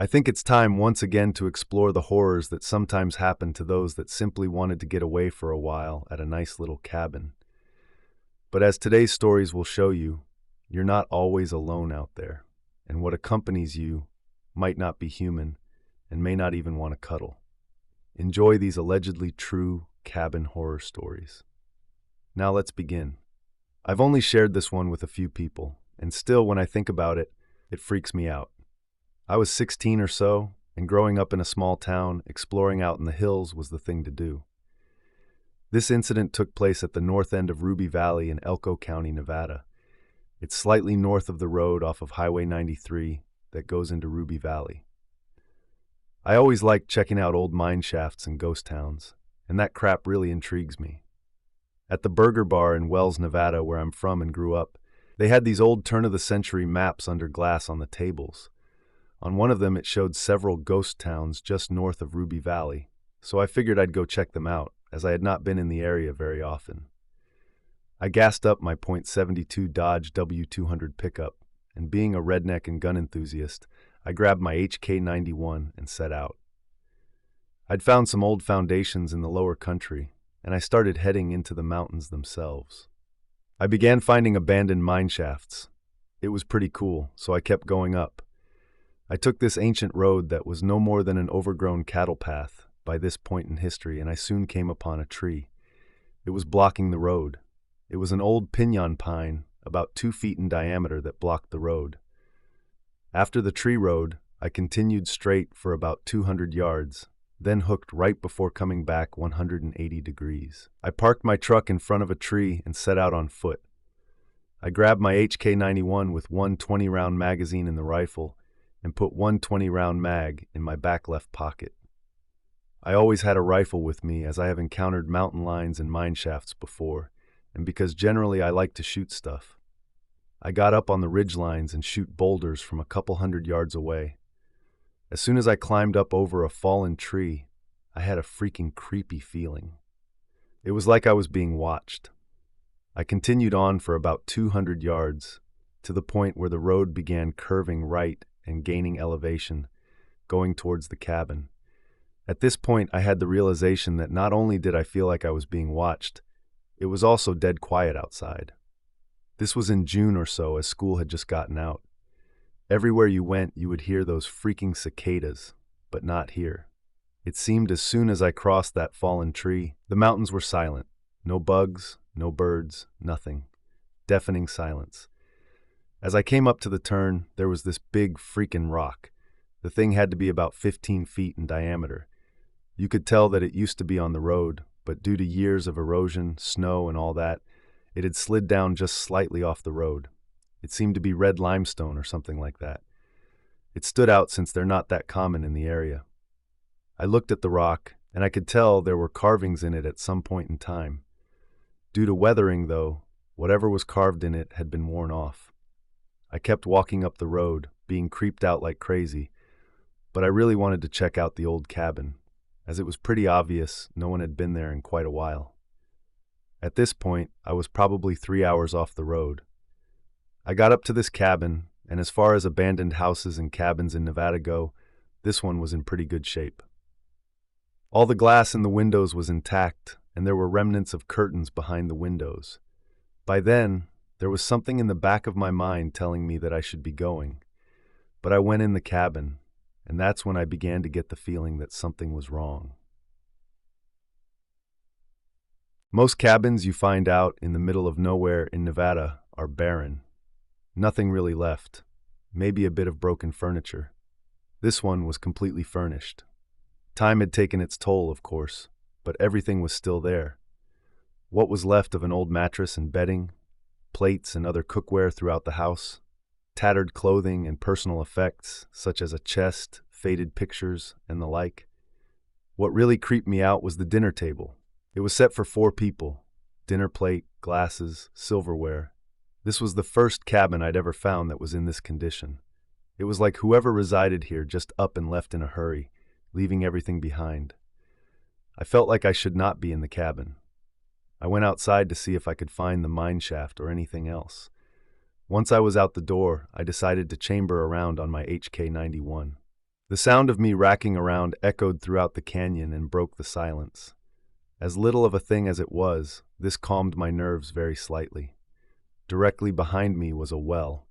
I think it's time once again to explore the horrors that sometimes happen to those that simply wanted to get away for a while at a nice little cabin. But as today's stories will show you, you're not always alone out there, and what accompanies you might not be human and may not even want to cuddle. Enjoy these allegedly true cabin horror stories. Now let's begin. I've only shared this one with a few people, and still when I think about it, it freaks me out. I was 16 or so, and growing up in a small town, exploring out in the hills was the thing to do. This incident took place at the north end of Ruby Valley in Elko County, Nevada. It's slightly north of the road off of Highway 93 that goes into Ruby Valley. I always liked checking out old mine shafts and ghost towns, and that crap really intrigues me. At the Burger Bar in Wells, Nevada, where I'm from and grew up, they had these old turn-of-the-century maps under glass on the tables. On one of them, it showed several ghost towns just north of Ruby Valley, so I figured I'd go check them out, as I had not been in the area very often. I gassed up my .72 Dodge W200 pickup, and being a redneck and gun enthusiast, I grabbed my HK91 and set out. I'd found some old foundations in the lower country, and I started heading into the mountains themselves. I began finding abandoned mine shafts. It was pretty cool, so I kept going up. I took this ancient road that was no more than an overgrown cattle path by this point in history, and I soon came upon a tree. It was blocking the road. It was an old piñon pine, about 2 feet in diameter, that blocked the road. After the tree road, I continued straight for about 200 yards, then hooked right before coming back 180 degrees. I parked my truck in front of a tree and set out on foot. I grabbed my HK91 with one 20-round magazine in the rifle and put one 20-round mag in my back left pocket. I always had a rifle with me, as I have encountered mountain lions and mine shafts before, and because generally I like to shoot stuff. I got up on the ridge lines and shoot boulders from a couple 100 yards away. As soon as I climbed up over a fallen tree, I had a freaking creepy feeling. It was like I was being watched. I continued on for about 200 yards, to the point where the road began curving right and gaining elevation, going towards the cabin. At this point, I had the realization that not only did I feel like I was being watched, it was also dead quiet outside. This was in June or so, as school had just gotten out. Everywhere you went, you would hear those freaking cicadas, but not here. It seemed as soon as I crossed that fallen tree, the mountains were silent. No bugs, no birds, nothing. Deafening silence. As I came up to the turn, there was this big freaking rock. The thing had to be about 15 feet in diameter. You could tell that it used to be on the road, but due to years of erosion, snow, and all that, it had slid down just slightly off the road. It seemed to be red limestone or something like that. It stood out since they're not that common in the area. I looked at the rock, and I could tell there were carvings in it at some point in time. Due to weathering, though, whatever was carved in it had been worn off. I kept walking up the road, being creeped out like crazy, but I really wanted to check out the old cabin, as it was pretty obvious no one had been there in quite a while. At this point, I was probably 3 hours off the road. I got up to this cabin, and as far as abandoned houses and cabins in Nevada go, this one was in pretty good shape. All the glass in the windows was intact, and there were remnants of curtains behind the windows. By then, there was something in the back of my mind telling me that I should be going. But I went in the cabin, and that's when I began to get the feeling that something was wrong. Most cabins you find out in the middle of nowhere in Nevada are barren. Nothing really left, maybe a bit of broken furniture. This one was completely furnished. Time had taken its toll, of course, but everything was still there. What was left of an old mattress and bedding, plates and other cookware throughout the house, tattered clothing and personal effects, such as a chest, faded pictures, and the like. What really creeped me out was the dinner table. It was set for 4 people. Dinner plate, glasses, silverware. This was the first cabin I'd ever found that was in this condition. It was like whoever resided here just up and left in a hurry, leaving everything behind. I felt like I should not be in the cabin. I went outside to see if I could find the mine shaft or anything else. Once I was out the door, I decided to chamber around on my HK91. The sound of me racking around echoed throughout the canyon and broke the silence. As little of a thing as it was, this calmed my nerves very slightly. Directly behind me was a well.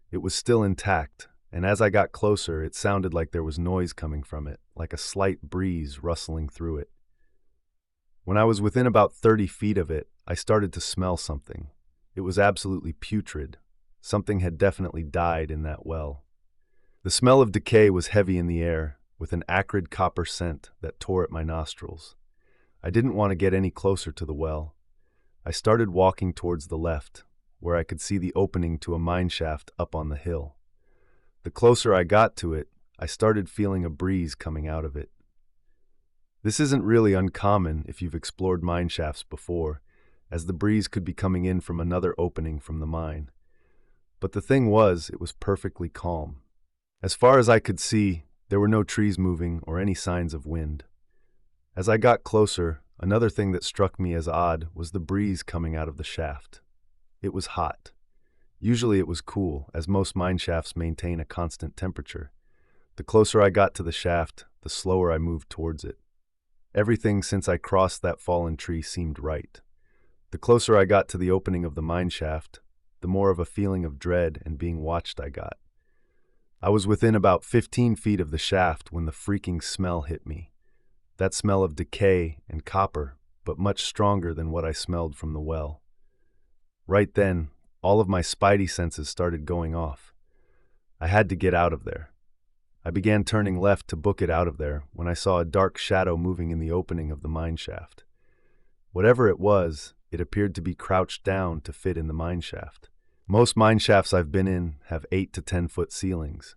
It was still intact, and as I got closer, it sounded like there was noise coming from it, like a slight breeze rustling through it. When I was within about 30 feet of it, I started to smell something. It was absolutely putrid. Something had definitely died in that well. The smell of decay was heavy in the air, with an acrid copper scent that tore at my nostrils. I didn't want to get any closer to the well. I started walking towards the left, where I could see the opening to a mine shaft up on the hill. The closer I got to it, I started feeling a breeze coming out of it. This isn't really uncommon if you've explored mine shafts before, as the breeze could be coming in from another opening from the mine. But the thing was, it was perfectly calm. As far as I could see, there were no trees moving or any signs of wind. As I got closer, another thing that struck me as odd was the breeze coming out of the shaft. It was hot. Usually it was cool, as most mine shafts maintain a constant temperature. The closer I got to the shaft, the slower I moved towards it. Everything since I crossed that fallen tree seemed right. The closer I got to the opening of the mine shaft, the more of a feeling of dread and being watched I got. I was within about 15 feet of the shaft when the freaking smell hit me. That smell of decay and copper, but much stronger than what I smelled from the well. Right then, all of my spidey senses started going off. I had to get out of there. I began turning left to book it out of there when I saw a dark shadow moving in the opening of the mine shaft. Whatever it was, it appeared to be crouched down to fit in the mine shaft. Most mine shafts I've been in have 8 to 10 foot ceilings.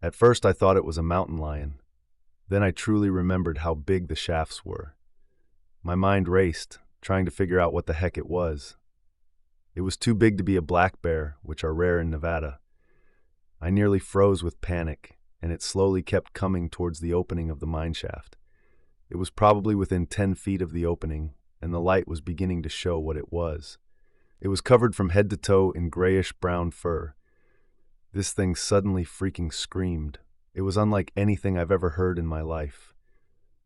At first I thought it was a mountain lion. Then I truly remembered how big the shafts were. My mind raced, trying to figure out what the heck it was. It was too big to be a black bear, which are rare in Nevada. I nearly froze with panic, and it slowly kept coming towards the opening of the mine shaft. It was probably within 10 feet of the opening, and the light was beginning to show what it was. It was covered from head to toe in grayish-brown fur. This thing suddenly freaking screamed. It was unlike anything I've ever heard in my life.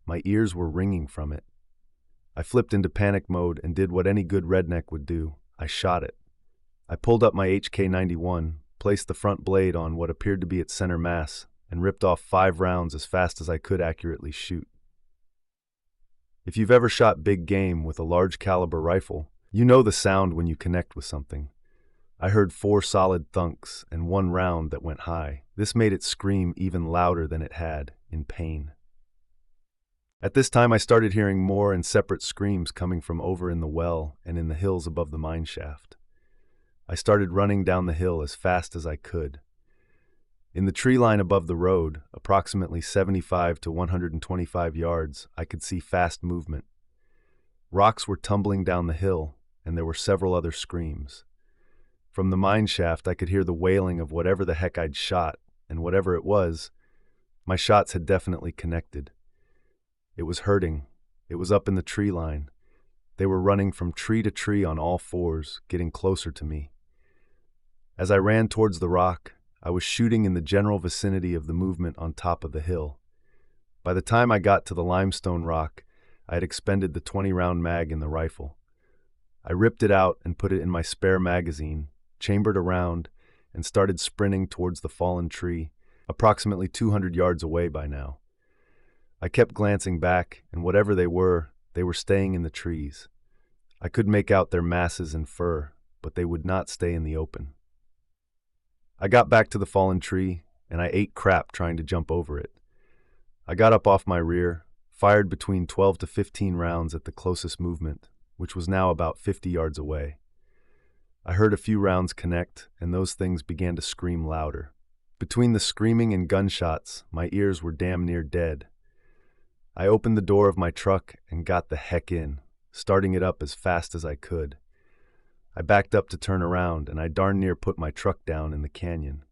My ears were ringing from it. I flipped into panic mode and did what any good redneck would do. I shot it. I pulled up my HK-91, placed the front blade on what appeared to be its center mass, and ripped off 5 rounds as fast as I could accurately shoot. If you've ever shot big game with a large caliber rifle, you know the sound when you connect with something. I heard 4 solid thunks and 1 round that went high. This made it scream even louder than it had, in pain. At this time I started hearing more and separate screams coming from over in the well and in the hills above the mine shaft. I started running down the hill as fast as I could. In the tree line above the road, approximately 75 to 125 yards, I could see fast movement. Rocks were tumbling down the hill, and there were several other screams. From the mine shaft, I could hear the wailing of whatever the heck I'd shot, and whatever it was, my shots had definitely connected. It was hurting. It was up in the tree line. They were running from tree to tree on all 4s, getting closer to me. As I ran towards the rock, I was shooting in the general vicinity of the movement on top of the hill. By the time I got to the limestone rock, I had expended the 20-round mag in the rifle. I ripped it out and put it in my spare magazine, chambered around, and started sprinting towards the fallen tree, approximately 200 yards away by now. I kept glancing back, and whatever they were staying in the trees. I could make out their masses and fur, but they would not stay in the open. I got back to the fallen tree, and I ate crap trying to jump over it. I got up off my rear, fired between 12 to 15 rounds at the closest movement, which was now about 50 yards away. I heard a few rounds connect, and those things began to scream louder. Between the screaming and gunshots, my ears were damn near dead. I opened the door of my truck and got the heck in, starting it up as fast as I could. I backed up to turn around, and I darn near put my truck down in the canyon.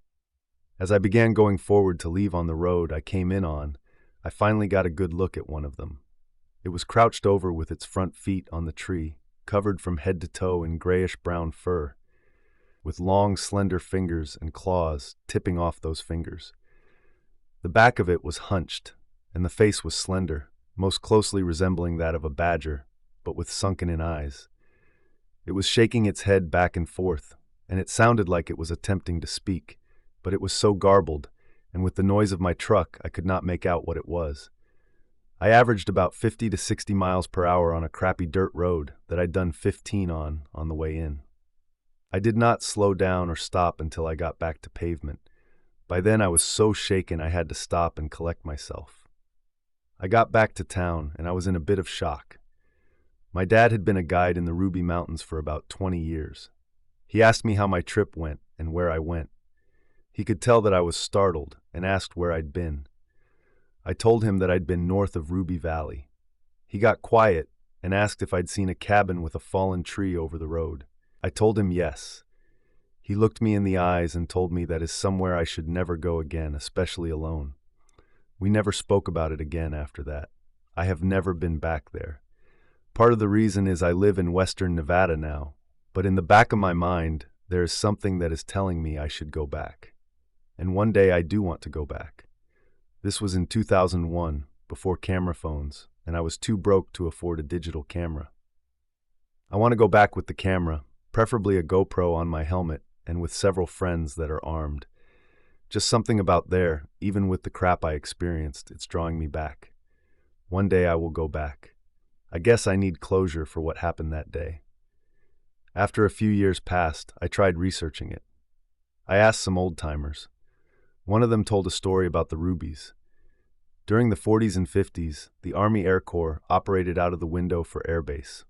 As I began going forward to leave on the road I came in on, I finally got a good look at one of them. It was crouched over with its front feet on the tree, covered from head to toe in grayish-brown fur, with long, slender fingers and claws tipping off those fingers. The back of it was hunched, and the face was slender, most closely resembling that of a badger, but with sunken-in eyes. It was shaking its head back and forth, and it sounded like it was attempting to speak, but it was so garbled, and with the noise of my truck, I could not make out what it was. I averaged about 50 to 60 miles per hour on a crappy dirt road that I'd done 15 on the way in. I did not slow down or stop until I got back to pavement. By then I was so shaken I had to stop and collect myself. I got back to town and I was in a bit of shock. My dad had been a guide in the Ruby Mountains for about 20 years. He asked me how my trip went and where I went. He could tell that I was startled and asked where I'd been. I told him that I'd been north of Ruby Valley. He got quiet and asked if I'd seen a cabin with a fallen tree over the road. I told him yes. He looked me in the eyes and told me that is somewhere I should never go again, especially alone. We never spoke about it again after that. I have never been back there. Part of the reason is I live in western Nevada now, but in the back of my mind, there is something that is telling me I should go back. And one day I do want to go back. This was in 2001, before camera phones, and I was too broke to afford a digital camera. I want to go back with the camera, preferably a GoPro on my helmet, and with several friends that are armed. Just something about there, even with the crap I experienced, it's drawing me back. One day I will go back. I guess I need closure for what happened that day. After a few years passed, I tried researching it. I asked some old-timers. One of them told a story about the Rubies. During the 40s and 50s, the Army Air Corps operated out of the window for Air Base.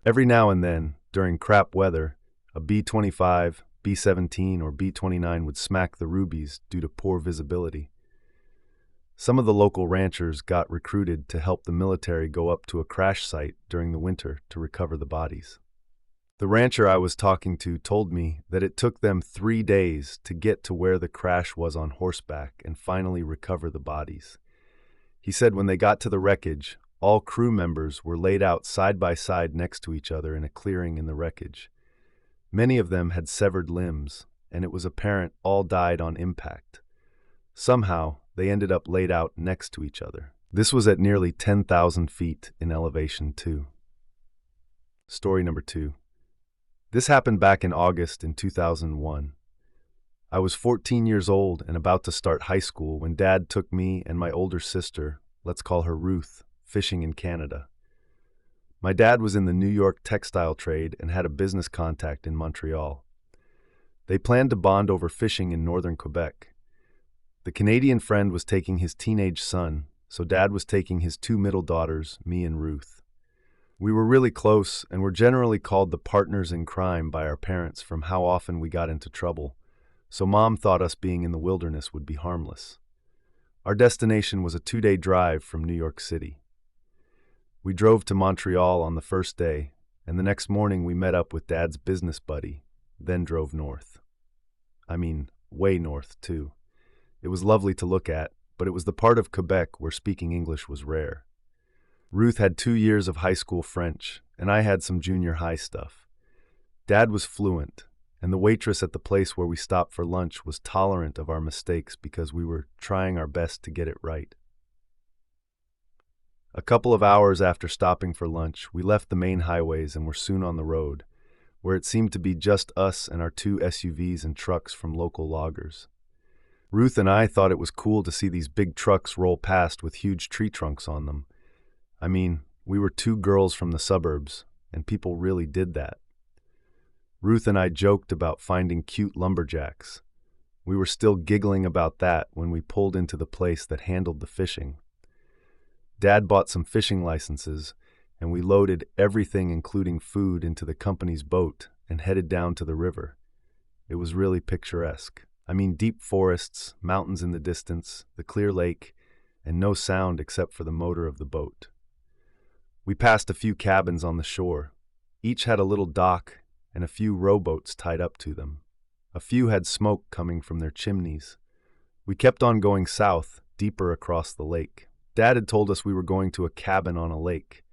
Every now and then, during crap weather, a B-25, B-17, or B-29 would smack the Rubies due to poor visibility. Some of the local ranchers got recruited to help the military go up to a crash site during the winter to recover the bodies. The rancher I was talking to told me that it took them 3 days to get to where the crash was on horseback and finally recover the bodies. He said when they got to the wreckage, all crew members were laid out side by side next to each other in a clearing in the wreckage. Many of them had severed limbs, and it was apparent all died on impact. Somehow, they ended up laid out next to each other. This was at nearly 10,000 feet in elevation, too. Story number 2. This happened back in August in 2001. I was 14 years old and about to start high school when Dad took me and my older sister, let's call her Ruth, fishing in Canada. My dad was in the New York textile trade and had a business contact in Montreal. They planned to bond over fishing in northern Quebec. The Canadian friend was taking his teenage son, so Dad was taking his 2 middle daughters, me and Ruth. We were really close and were generally called the partners in crime by our parents from how often we got into trouble, so Mom thought us being in the wilderness would be harmless. Our destination was a 2-day drive from New York City. We drove to Montreal on the first day, and the next morning we met up with Dad's business buddy, then drove north. I mean, way north, too. It was lovely to look at, but it was the part of Quebec where speaking English was rare. Ruth had 2 years of high school French, and I had some junior high stuff. Dad was fluent, and the waitress at the place where we stopped for lunch was tolerant of our mistakes because we were trying our best to get it right. A couple of hours after stopping for lunch, we left the main highways and were soon on the road, where it seemed to be just us and our 2 SUVs and trucks from local loggers. Ruth and I thought it was cool to see these big trucks roll past with huge tree trunks on them. I mean, we were 2 girls from the suburbs, and people really did that. Ruth and I joked about finding cute lumberjacks. We were still giggling about that when we pulled into the place that handled the fishing. Dad bought some fishing licenses, and we loaded everything including food into the company's boat and headed down to the river. It was really picturesque. I mean, deep forests, mountains in the distance, the clear lake, and no sound except for the motor of the boat. We passed a few cabins on the shore. Each had a little dock and a few rowboats tied up to them. A few had smoke coming from their chimneys. We kept on going south, deeper across the lake. Dad had told us we were going to a cabin on a lake.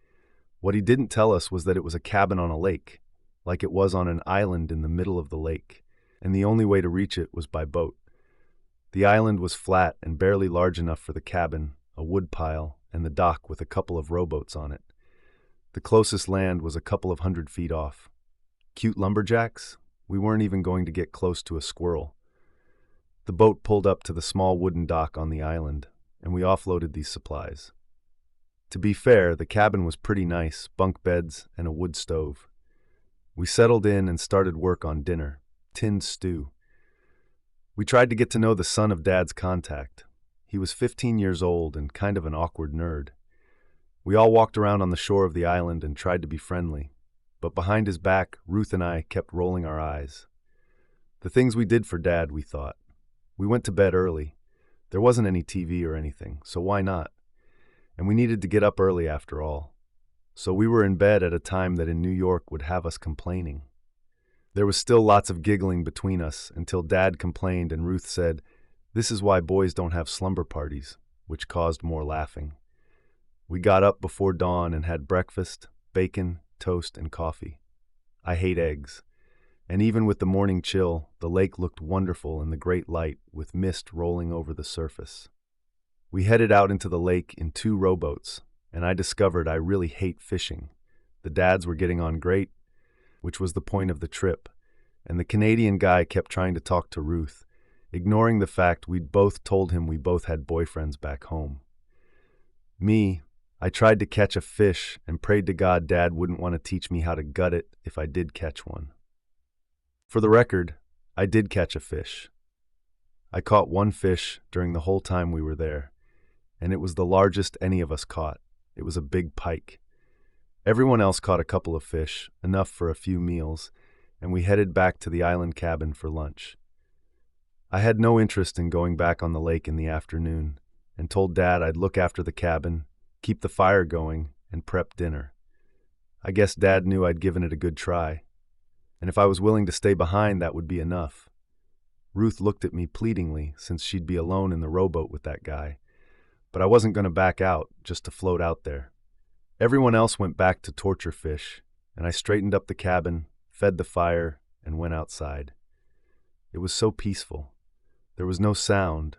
What he didn't tell us was that it was a cabin on a lake, like it was on an island in the middle of the lake, and the only way to reach it was by boat. The island was flat and barely large enough for the cabin, a wood pile, and the dock with a couple of rowboats on it. The closest land was a couple of 100 feet off. Cute lumberjacks? We weren't even going to get close to a squirrel. The boat pulled up to the small wooden dock on the island, and we offloaded these supplies. To be fair, the cabin was pretty nice, bunk beds and a wood stove. We settled in and started work on dinner, tinned stew. We tried to get to know the son of Dad's contact. He was 15 years old and kind of an awkward nerd. We all walked around on the shore of the island and tried to be friendly, but behind his back, Ruth and I kept rolling our eyes. The things we did for Dad, we thought. We went to bed early. There wasn't any TV or anything, so why not? And we needed to get up early after all. So we were in bed at a time that in New York would have us complaining. There was still lots of giggling between us until Dad complained and Ruth said, "This is why boys don't have slumber parties," which caused more laughing. We got up before dawn and had breakfast, bacon, toast, and coffee. I hate eggs. And even with the morning chill, the lake looked wonderful in the great light with mist rolling over the surface. We headed out into the lake in 2 rowboats, and I discovered I really hate fishing. The dads were getting on great, which was the point of the trip, and the Canadian guy kept trying to talk to Ruth, ignoring the fact we'd both told him we both had boyfriends back home. Me, I tried to catch a fish and prayed to God Dad wouldn't want to teach me how to gut it if I did catch one. For the record, I did catch a fish. I caught 1 fish during the whole time we were there, and it was the largest any of us caught. It was a big pike. Everyone else caught a couple of fish, enough for a few meals, and we headed back to the island cabin for lunch. I had no interest in going back on the lake in the afternoon, and told Dad I'd look after the cabin, keep the fire going, and prep dinner. I guess Dad knew I'd given it a good try, and if I was willing to stay behind, that would be enough. Ruth looked at me pleadingly, since she'd be alone in the rowboat with that guy, but I wasn't going to back out, just to float out there. Everyone else went back to torture fish, and I straightened up the cabin, fed the fire, and went outside. It was so peaceful. There was no sound,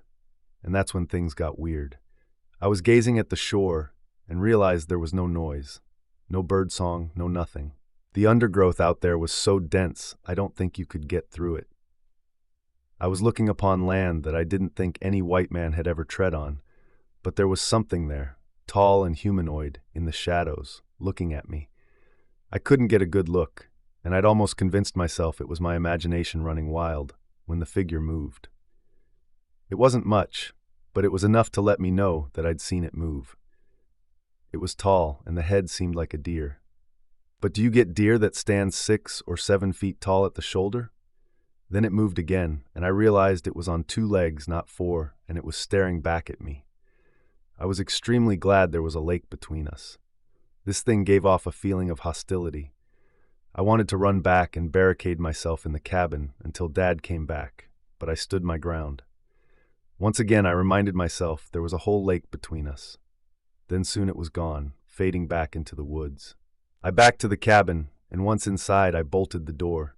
and that's when things got weird. I was gazing at the shore and realized there was no noise, no birdsong, no nothing. The undergrowth out there was so dense, I don't think you could get through it. I was looking upon land that I didn't think any white man had ever tread on, but there was something there, tall and humanoid, in the shadows, looking at me. I couldn't get a good look, and I'd almost convinced myself it was my imagination running wild when the figure moved. It wasn't much, but it was enough to let me know that I'd seen it move. It was tall, and the head seemed like a deer. But do you get deer that stand 6 or 7 feet tall at the shoulder? Then it moved again, and I realized it was on 2 legs, not 4, and it was staring back at me. I was extremely glad there was a lake between us. This thing gave off a feeling of hostility. I wanted to run back and barricade myself in the cabin until Dad came back, but I stood my ground. Once again, I reminded myself there was a whole lake between us. Then soon it was gone, fading back into the woods. I backed to the cabin, and once inside, I bolted the door.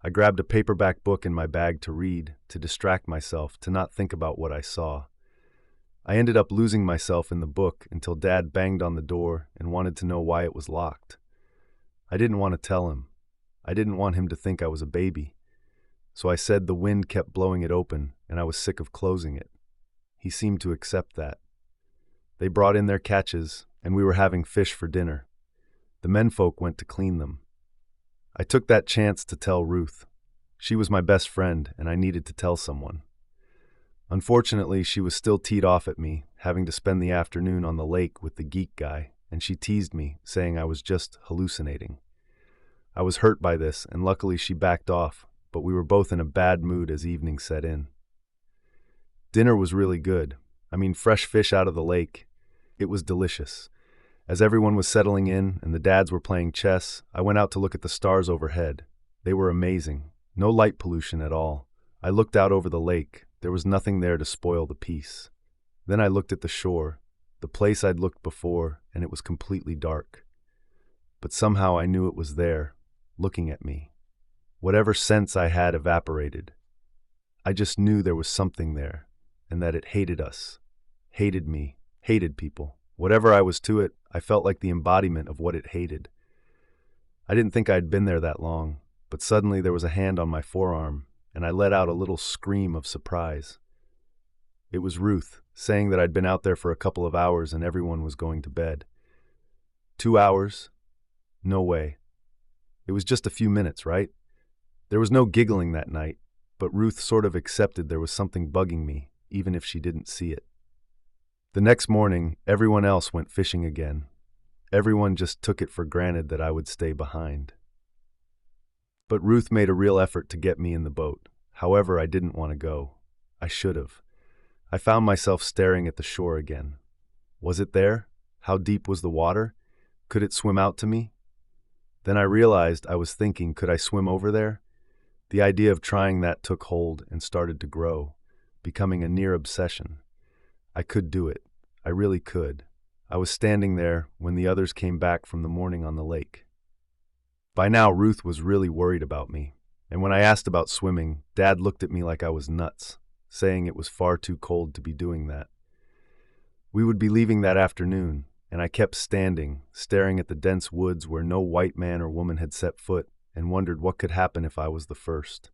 I grabbed a paperback book in my bag to read, to distract myself, to not think about what I saw. I ended up losing myself in the book until Dad banged on the door and wanted to know why it was locked. I didn't want to tell him. I didn't want him to think I was a baby. So I said the wind kept blowing it open, and I was sick of closing it. He seemed to accept that. They brought in their catches, and we were having fish for dinner. The menfolk went to clean them. I took that chance to tell Ruth. She was my best friend, and I needed to tell someone. Unfortunately, she was still teed off at me, having to spend the afternoon on the lake with the geek guy, and she teased me, saying I was just hallucinating. I was hurt by this, and luckily she backed off, but we were both in a bad mood as evening set in. Dinner was really good. I mean, fresh fish out of the lake. It was delicious. As everyone was settling in and the dads were playing chess, I went out to look at the stars overhead. They were amazing. No light pollution at all. I looked out over the lake. There was nothing there to spoil the peace. Then I looked at the shore, the place I'd looked before, and it was completely dark. But somehow I knew it was there, looking at me. Whatever sense I had evaporated. I just knew there was something there, and that it hated us, hated me, hated people. Whatever I was to it, I felt like the embodiment of what it hated. I didn't think I'd been there that long, but suddenly there was a hand on my forearm, and I let out a little scream of surprise. It was Ruth, saying that I'd been out there for a couple of hours and everyone was going to bed. 2 hours? No way. It was just a few minutes, right? There was no giggling that night, but Ruth sort of accepted there was something bugging me, even if she didn't see it. The next morning, everyone else went fishing again. Everyone just took it for granted that I would stay behind. But Ruth made a real effort to get me in the boat. However, I didn't want to go. I should have. I found myself staring at the shore again. Was it there? How deep was the water? Could it swim out to me? Then I realized I was thinking, could I swim over there? The idea of trying that took hold and started to grow, becoming a near obsession. I could do it. I really could. I was standing there when the others came back from the morning on the lake. By now, Ruth was really worried about me, and when I asked about swimming, Dad looked at me like I was nuts, saying it was far too cold to be doing that. We would be leaving that afternoon, and I kept standing, staring at the dense woods where no white man or woman had set foot, and wondered what could happen if I was the first.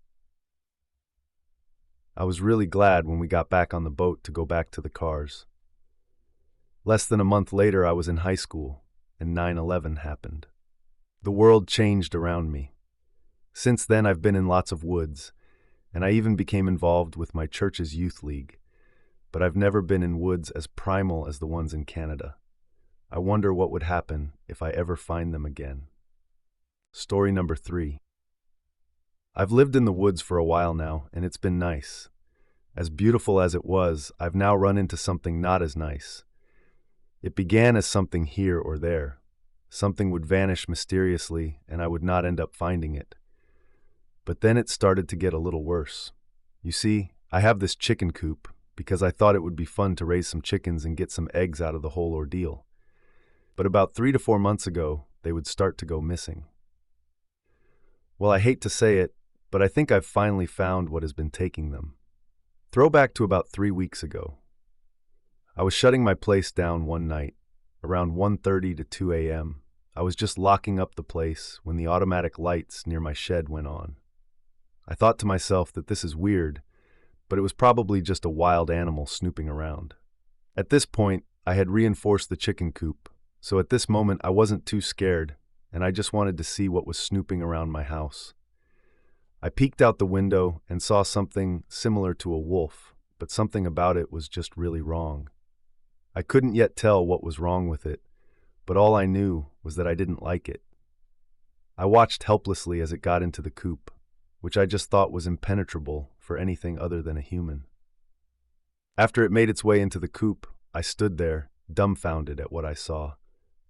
I was really glad when we got back on the boat to go back to the cars. Less than a month later, I was in high school, and 9/11 happened. The world changed around me. Since then, I've been in lots of woods, and I even became involved with my church's youth league, but I've never been in woods as primal as the ones in Canada. I wonder what would happen if I ever find them again. Story number 3. I've lived in the woods for a while now, and it's been nice. As beautiful as it was, I've now run into something not as nice. It began as something here or there. Something would vanish mysteriously, and I would not end up finding it. But then it started to get a little worse. You see, I have this chicken coop because I thought it would be fun to raise some chickens and get some eggs out of the whole ordeal. But about 3 to 4 months ago, they would start to go missing. Well, I hate to say it, but I think I've finally found what has been taking them. Throwback to about 3 weeks ago. I was shutting my place down one night, around 1:30 to 2 a.m. I was just locking up the place when the automatic lights near my shed went on. I thought to myself that this is weird, but it was probably just a wild animal snooping around. At this point, I had reinforced the chicken coop, so at this moment I wasn't too scared, and I just wanted to see what was snooping around my house. I peeked out the window and saw something similar to a wolf, but something about it was just really wrong. I couldn't yet tell what was wrong with it, but all I knew was that I didn't like it. I watched helplessly as it got into the coop, which I just thought was impenetrable for anything other than a human. After it made its way into the coop, I stood there, dumbfounded at what I saw.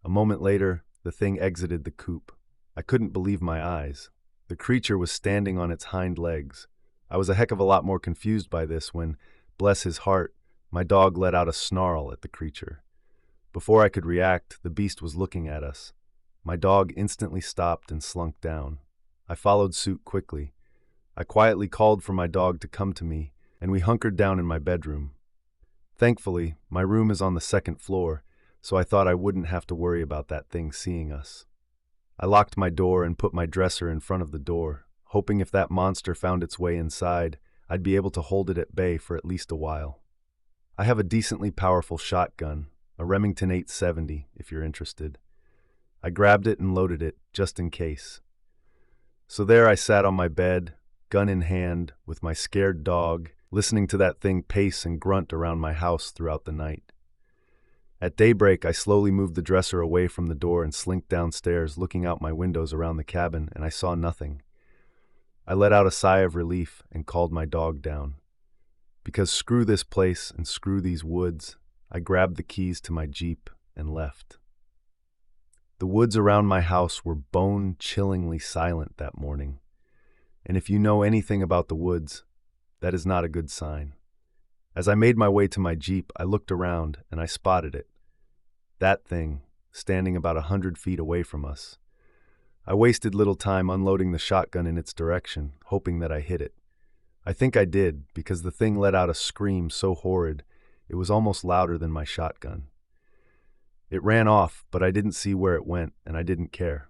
A moment later, the thing exited the coop. I couldn't believe my eyes. The creature was standing on its hind legs. I was a heck of a lot more confused by this when, bless his heart, my dog let out a snarl at the creature. Before I could react, the beast was looking at us. My dog instantly stopped and slunk down. I followed suit quickly. I quietly called for my dog to come to me, and we hunkered down in my bedroom. Thankfully, my room is on the second floor, so I thought I wouldn't have to worry about that thing seeing us. I locked my door and put my dresser in front of the door, hoping if that monster found its way inside, I'd be able to hold it at bay for at least a while. I have a decently powerful shotgun, a Remington 870, if you're interested. I grabbed it and loaded it, just in case. So there I sat on my bed, gun in hand, with my scared dog, listening to that thing pace and grunt around my house throughout the night. At daybreak, I slowly moved the dresser away from the door and slinked downstairs, looking out my windows around the cabin, and I saw nothing. I let out a sigh of relief and called my dog down. Because screw this place and screw these woods, I grabbed the keys to my Jeep and left. The woods around my house were bone-chillingly silent that morning. And if you know anything about the woods, that is not a good sign. As I made my way to my Jeep, I looked around and I spotted it. That thing, standing about 100 feet away from us. I wasted little time unloading the shotgun in its direction, hoping that I hit it. I think I did, because the thing let out a scream so horrid, it was almost louder than my shotgun. It ran off, but I didn't see where it went, and I didn't care.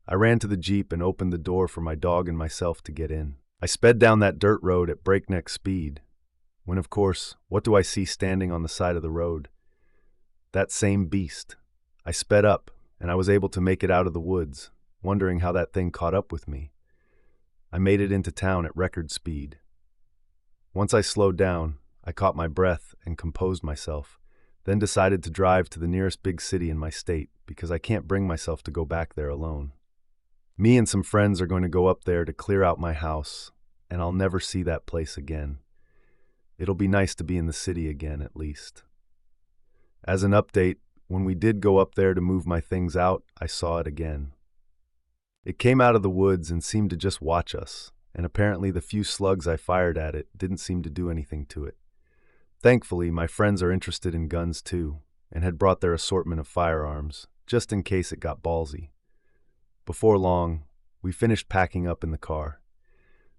I ran to the Jeep and opened the door for my dog and myself to get in. I sped down that dirt road at breakneck speed, when, of course, what do I see standing on the side of the road? That same beast. I sped up, and I was able to make it out of the woods, wondering how that thing caught up with me. I made it into town at record speed. Once I slowed down, I caught my breath and composed myself, then decided to drive to the nearest big city in my state because I can't bring myself to go back there alone. Me and some friends are going to go up there to clear out my house, and I'll never see that place again. It'll be nice to be in the city again, at least. As an update, when we did go up there to move my things out, I saw it again. It came out of the woods and seemed to just watch us, and apparently the few slugs I fired at it didn't seem to do anything to it. Thankfully, my friends are interested in guns too, and had brought their assortment of firearms, just in case it got ballsy. Before long, we finished packing up in the car.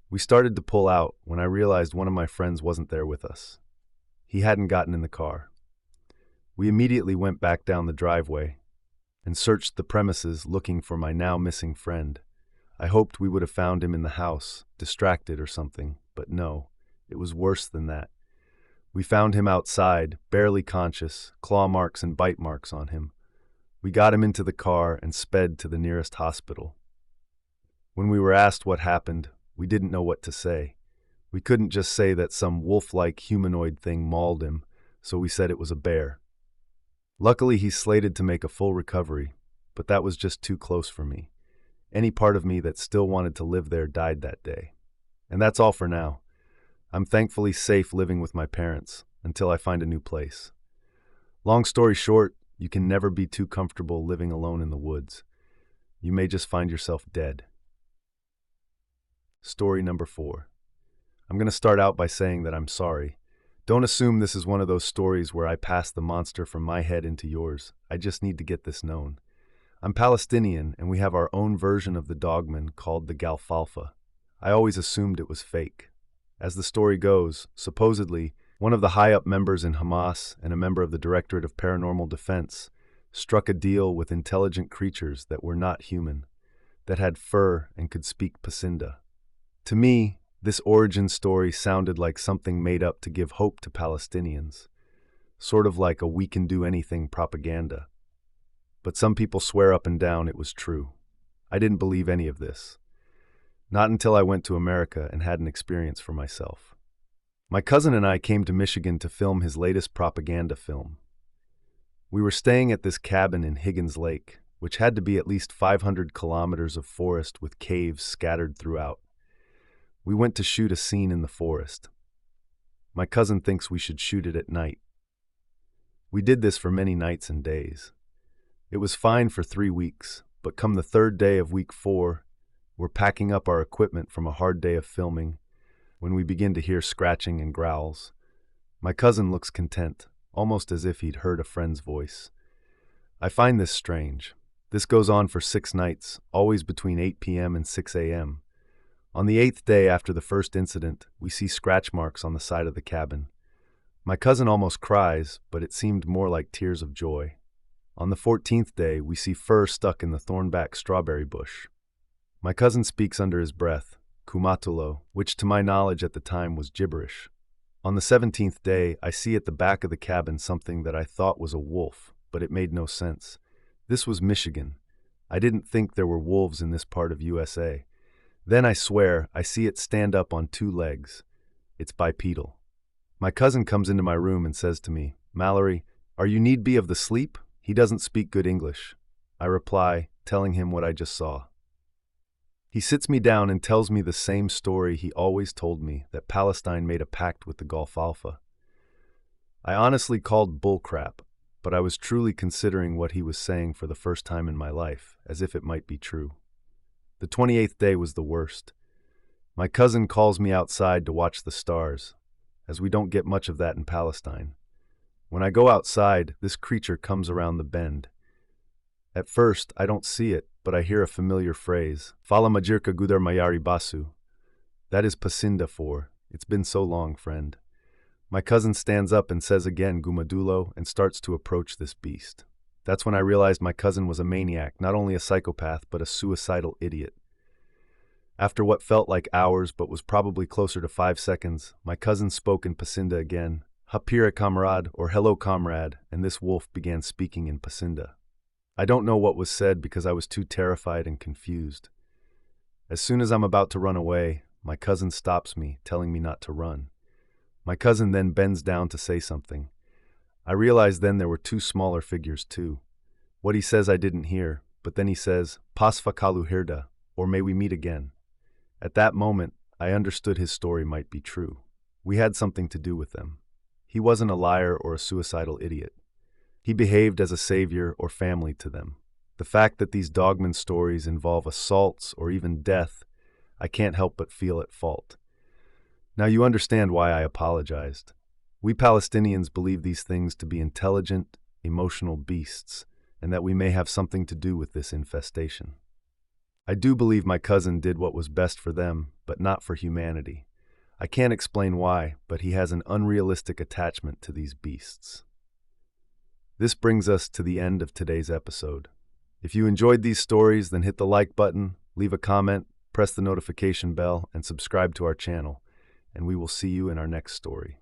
We started to pull out when I realized one of my friends wasn't there with us. He hadn't gotten in the car. We immediately went back down the driveway and searched the premises looking for my now missing friend. I hoped we would have found him in the house, distracted or something, but no, it was worse than that. We found him outside, barely conscious, claw marks and bite marks on him. We got him into the car and sped to the nearest hospital. When we were asked what happened, we didn't know what to say. We couldn't just say that some wolf-like humanoid thing mauled him, so we said it was a bear. Luckily, he's slated to make a full recovery, but that was just too close for me. Any part of me that still wanted to live there died that day. And that's all for now. I'm thankfully safe living with my parents until I find a new place. Long story short, you can never be too comfortable living alone in the woods. You may just find yourself dead. Story number 4. I'm going to start out by saying that I'm sorry. Don't assume this is one of those stories where I pass the monster from my head into yours. I just need to get this known. I'm Palestinian, and we have our own version of the dogman called the Galfalfa. I always assumed it was fake. As the story goes, supposedly, one of the high-up members in Hamas and a member of the Directorate of Paranormal Defense struck a deal with intelligent creatures that were not human, that had fur and could speak Pasinda. To me, this origin story sounded like something made up to give hope to Palestinians, sort of like a we can do anything propaganda. But some people swear up and down it was true. I didn't believe any of this. Not until I went to America and had an experience for myself. My cousin and I came to Michigan to film his latest propaganda film. We were staying at this cabin in Higgins Lake, which had to be at least 500 kilometers of forest with caves scattered throughout. We went to shoot a scene in the forest. My cousin thinks we should shoot it at night. We did this for many nights and days. It was fine for 3 weeks, but come the 3rd day of week 4, we're packing up our equipment from a hard day of filming when we begin to hear scratching and growls. My cousin looks content, almost as if he'd heard a friend's voice. I find this strange. This goes on for 6 nights, always between 8 p.m. and 6 a.m. On the 8th day after the first incident, we see scratch marks on the side of the cabin. My cousin almost cries, but it seemed more like tears of joy. On the 14th day, we see fur stuck in the thornback strawberry bush. My cousin speaks under his breath, Kumatulo, which to my knowledge at the time was gibberish. On the 17th day, I see at the back of the cabin something that I thought was a wolf, but it made no sense. This was Michigan. I didn't think there were wolves in this part of USA. Then I swear, I see it stand up on 2 legs. It's bipedal. My cousin comes into my room and says to me, "Mallory, are you need be of the sleep?" He doesn't speak good English. I reply, telling him what I just saw. He sits me down and tells me the same story he always told me, that Palestine made a pact with the Galfalfa. I honestly called bullcrap, but I was truly considering what he was saying for the first time in my life, as if it might be true. The 28th day was the worst. My cousin calls me outside to watch the stars, as we don't get much of that in Palestine. When I go outside, this creature comes around the bend. At first, I don't see it, but I hear a familiar phrase, "Fala majirka gudar mayari basu." That is Pasinda for. It's been so long, friend. My cousin stands up and says again, Gumadulo, and starts to approach this beast. That's when I realized my cousin was a maniac, not only a psychopath, but a suicidal idiot. After what felt like hours, but was probably closer to 5 seconds, my cousin spoke in Pasinda again, Hapira comrade, or hello comrade, and this wolf began speaking in Pasinda. I don't know what was said because I was too terrified and confused. As soon as I'm about to run away, my cousin stops me, telling me not to run. My cousin then bends down to say something. I realized then there were 2 smaller figures too. What he says I didn't hear, but then he says, Pasfa kaluhirda, or may we meet again. At that moment, I understood his story might be true. We had something to do with them. He wasn't a liar or a suicidal idiot. He behaved as a savior or family to them. The fact that these dogman stories involve assaults or even death, I can't help but feel at fault. Now you understand why I apologized. We Palestinians believe these things to be intelligent, emotional beasts, and that we may have something to do with this infestation. I do believe my cousin did what was best for them, but not for humanity. I can't explain why, but he has an unrealistic attachment to these beasts. This brings us to the end of today's episode. If you enjoyed these stories, then hit the like button, leave a comment, press the notification bell, and subscribe to our channel, and we will see you in our next story.